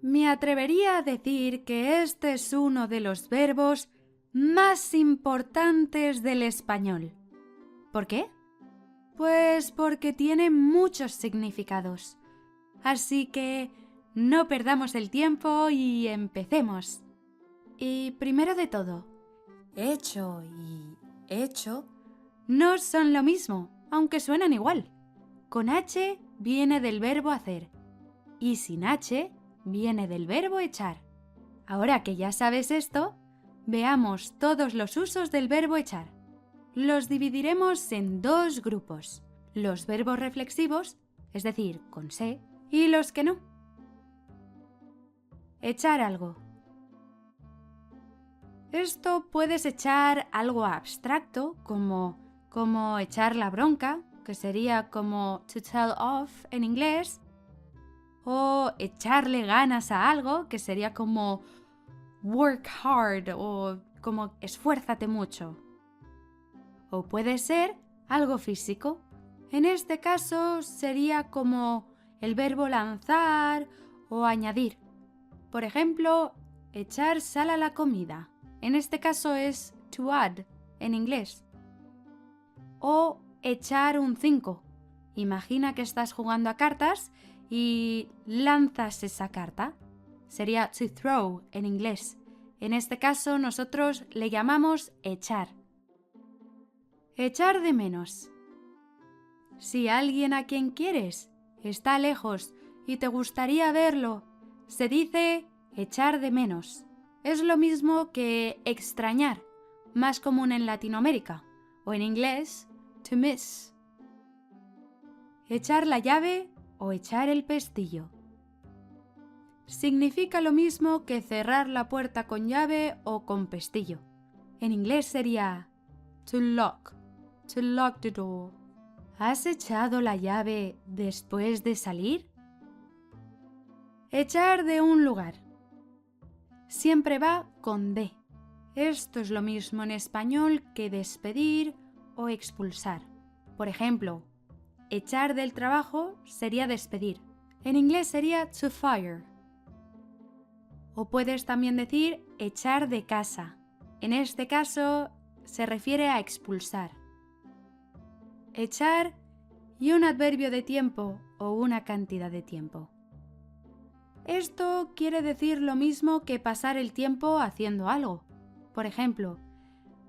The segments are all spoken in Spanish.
Me atrevería a decir que este es uno de los verbos más importantes del español. ¿Por qué? Pues porque tiene muchos significados. Así que no perdamos el tiempo y empecemos. Y primero de todo, hecho y hecho no son lo mismo, aunque suenan igual. Con H viene del verbo hacer y sin H viene del verbo echar. Ahora que ya sabes esto, veamos todos los usos del verbo echar. Los dividiremos en dos grupos, los verbos reflexivos, es decir, con se, y los que no. Echar algo. Esto puedes echar algo abstracto, como echar la bronca, que sería como to tell off en inglés, o echarle ganas a algo, que sería como work hard o como esfuérzate mucho. O puede ser algo físico. En este caso sería como el verbo lanzar o añadir. Por ejemplo, echar sal a la comida. En este caso es to add en inglés. O echar un 5. Imagina que estás jugando a cartas y lanzas esa carta. Sería to throw en inglés. En este caso nosotros le llamamos echar. Echar de menos. Si alguien a quien quieres está lejos y te gustaría verlo, se dice echar de menos. Es lo mismo que extrañar, más común en Latinoamérica, o en inglés, to miss. Echar la llave o echar el pestillo. Significa lo mismo que cerrar la puerta con llave o con pestillo. En inglés sería to lock the door. ¿Has echado la llave después de salir? Echar de un lugar. Siempre va con de. Esto es lo mismo en español que despedir o expulsar. Por ejemplo, echar del trabajo sería despedir. En inglés sería to fire. O puedes también decir echar de casa. En este caso se refiere a expulsar. Echar y un adverbio de tiempo o una cantidad de tiempo. Esto quiere decir lo mismo que pasar el tiempo haciendo algo. Por ejemplo,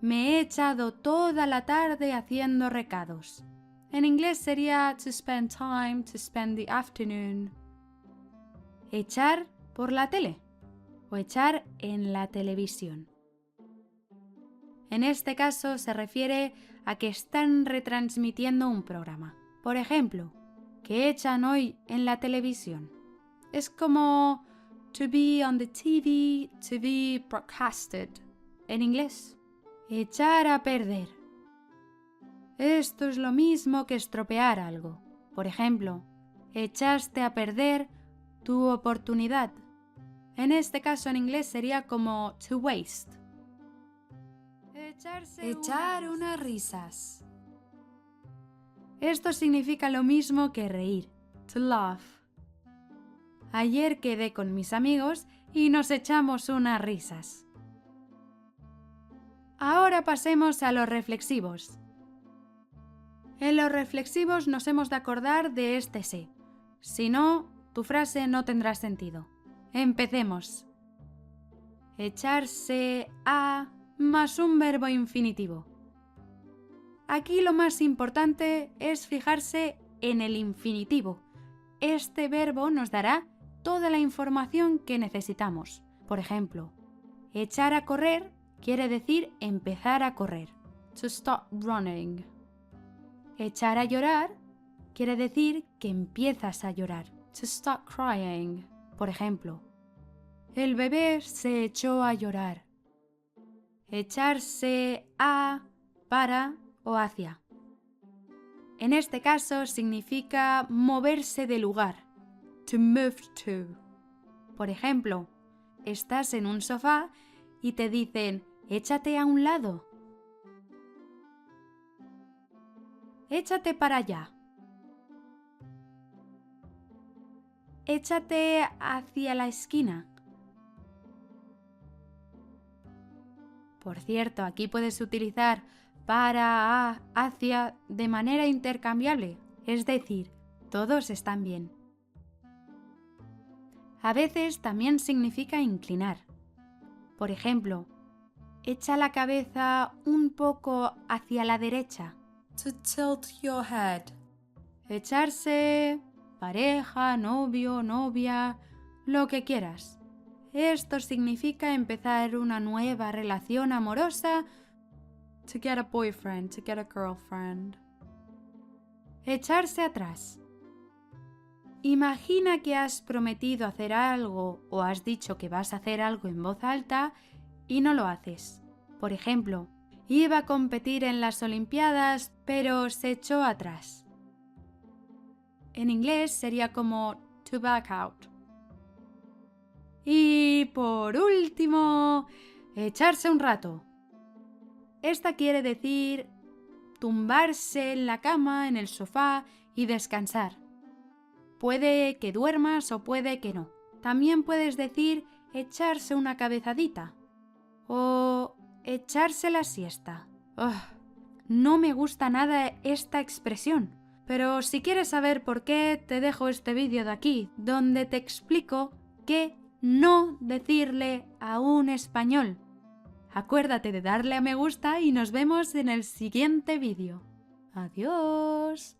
me he echado toda la tarde haciendo recados. En inglés sería to spend time, to spend the afternoon. Echar por la tele o echar en la televisión. En este caso se refiere a que están retransmitiendo un programa. Por ejemplo, ¿qué echan hoy en la televisión? Es como to be on the TV, to be broadcasted. En inglés, echar a perder. Esto es lo mismo que estropear algo. Por ejemplo, echaste a perder tu oportunidad. En este caso en inglés sería como to waste. Echar unas risas. Esto significa lo mismo que reír, to laugh. Ayer quedé con mis amigos y nos echamos unas risas. Ahora pasemos a los reflexivos. En los reflexivos nos hemos de acordar de este se. Si no, tu frase no tendrá sentido. Empecemos. Echarse a más un verbo infinitivo. Aquí lo más importante es fijarse en el infinitivo. Este verbo nos dará toda la información que necesitamos. Por ejemplo, echar a correr quiere decir empezar a correr. To stop running. Echar a llorar quiere decir que empiezas a llorar. To stop crying. Por ejemplo, el bebé se echó a llorar. Echarse a, para o hacia. En este caso significa moverse de lugar. To move to. Por ejemplo, estás en un sofá y te dicen, échate a un lado. Échate para allá. échate hacia la esquina. Por cierto, aquí puedes utilizar para, a, hacia de manera intercambiable, es decir, todos están bien. A veces también significa inclinar. Por ejemplo, echa la cabeza un poco hacia la derecha. To tilt your head. Echarse, pareja, novio, novia, lo que quieras. Esto significa empezar una nueva relación amorosa. To get a boyfriend, to get a girlfriend. Echarse atrás. Imagina que has prometido hacer algo o has dicho que vas a hacer algo en voz alta y no lo haces. Por ejemplo, iba a competir en las Olimpiadas, pero se echó atrás. En inglés sería como to back out. Y por último, echarse un rato. Esta quiere decir tumbarse en la cama, en el sofá y descansar. Puede que duermas o puede que no. También puedes decir echarse una cabezadita o echarse la siesta. No me gusta nada esta expresión, pero si quieres saber por qué, te dejo este vídeo de aquí, donde te explico qué no decirle a un español. Acuérdate de darle a me gusta y nos vemos en el siguiente vídeo. ¡Adiós!